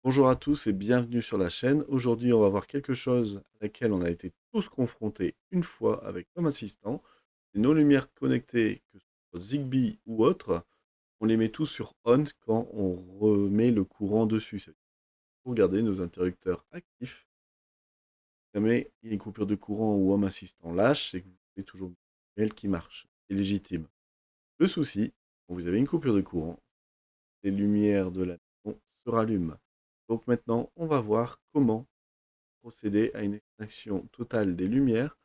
Bonjour à tous et bienvenue sur la chaîne. Aujourd'hui, on va voir quelque chose à laquelle on a été tous confrontés une fois avec Home Assistant. C'est nos lumières connectées, que ce soit Zigbee ou autre, on les met tous sur On quand on remet le courant dessus. C'est pour garder nos interrupteurs actifs. Si jamais il y a une coupure de courant ou Home Assistant lâche, c'est que vous avez toujours une lumière qui marche. C'est légitime. Le souci, quand vous avez une coupure de courant, les lumières de la maison se rallument. Donc maintenant, on va voir comment procéder à une extinction totale des lumières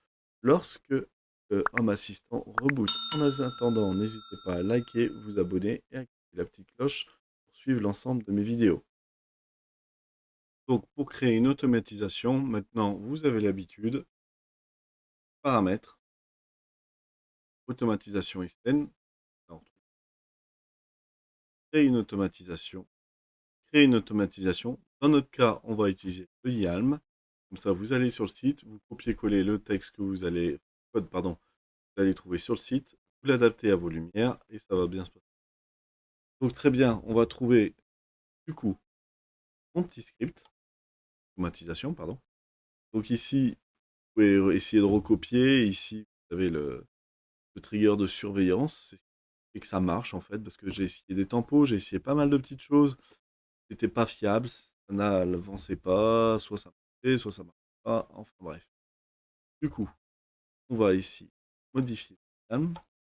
lorsque Home Assistant reboot. En attendant, n'hésitez pas à liker, vous abonner et activer la petite cloche pour suivre l'ensemble de mes vidéos. Donc pour créer une automatisation, maintenant vous avez l'habitude, paramètres, automatisation externe, alors, créer une automatisation, créer une automatisation. Dans notre cas, on va utiliser le YALM. Comme ça, vous allez sur le site, vous copiez-coller le texte que vous allez, code, pardon, vous allez trouver sur le site, vous l'adaptez à vos lumières et ça va bien se passer. Donc très bien, on va trouver du coup mon petit script, automatisation, pardon. Donc ici, vous pouvez essayer de recopier. Ici, vous avez le trigger de surveillance et que ça marche en fait, parce que j'ai essayé des tempos, j'ai essayé pas mal de petites choses. C'était pas fiable, ça n'avançait pas, soit ça marchait, soit ça marchait pas, enfin bref. Du coup, on va ici modifier.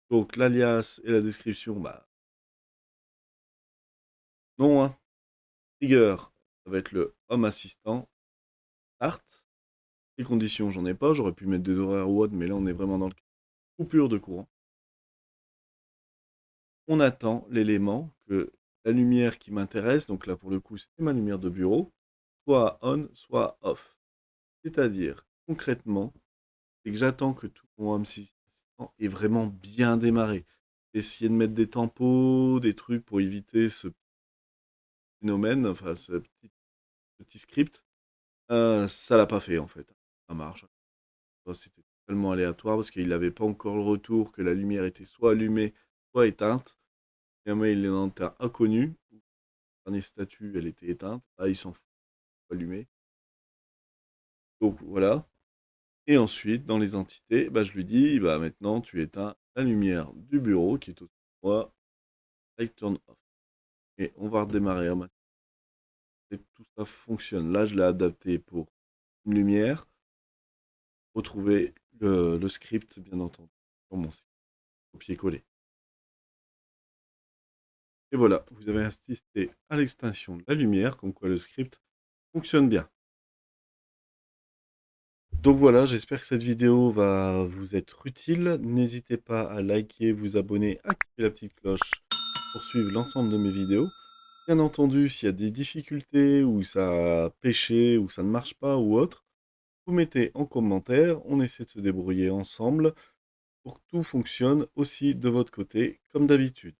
Donc l'alias et la description, bah non, hein. Trigger, ça va être le Home Assistant. Start. Les conditions, j'en ai pas. J'aurais pu mettre des horaires ou autre, mais là, on est vraiment dans le coupure de courant. On attend l'élément que la lumière qui m'intéresse, donc là, pour le coup, c'est ma lumière de bureau, soit on, soit off. C'est-à-dire, concrètement, c'est que j'attends que tout mon Home Assistant est vraiment bien démarré. Essayer de mettre des tempos, des trucs pour éviter ce phénomène, enfin, ce petit script. Ça l'a pas fait en fait. Ça marche. C'était totalement aléatoire parce qu'il n'avait pas encore le retour que la lumière était soit allumée, soit éteinte. Si jamais il est dans un terrain inconnu, dernier statut, elle était éteinte. Ah, il s'en fout, allumée. Donc voilà. Et ensuite, dans les entités, bah, je lui dis, bah, maintenant tu éteins la lumière du bureau qui est au-dessus de moi, light turn off. Et on va redémarrer. Et tout ça fonctionne. Là, je l'ai adapté pour une lumière. Retrouver le script, bien entendu, sur mon site. Copier-coller. Et voilà, vous avez assisté à l'extinction de la lumière, comme quoi le script fonctionne bien. Donc voilà, j'espère que cette vidéo va vous être utile. N'hésitez pas à liker, vous abonner, activer la petite cloche pour suivre l'ensemble de mes vidéos. Bien entendu, s'il y a des difficultés, ou ça a péché, ou ça ne marche pas, ou autre, vous mettez en commentaire, on essaie de se débrouiller ensemble pour que tout fonctionne aussi de votre côté, comme d'habitude.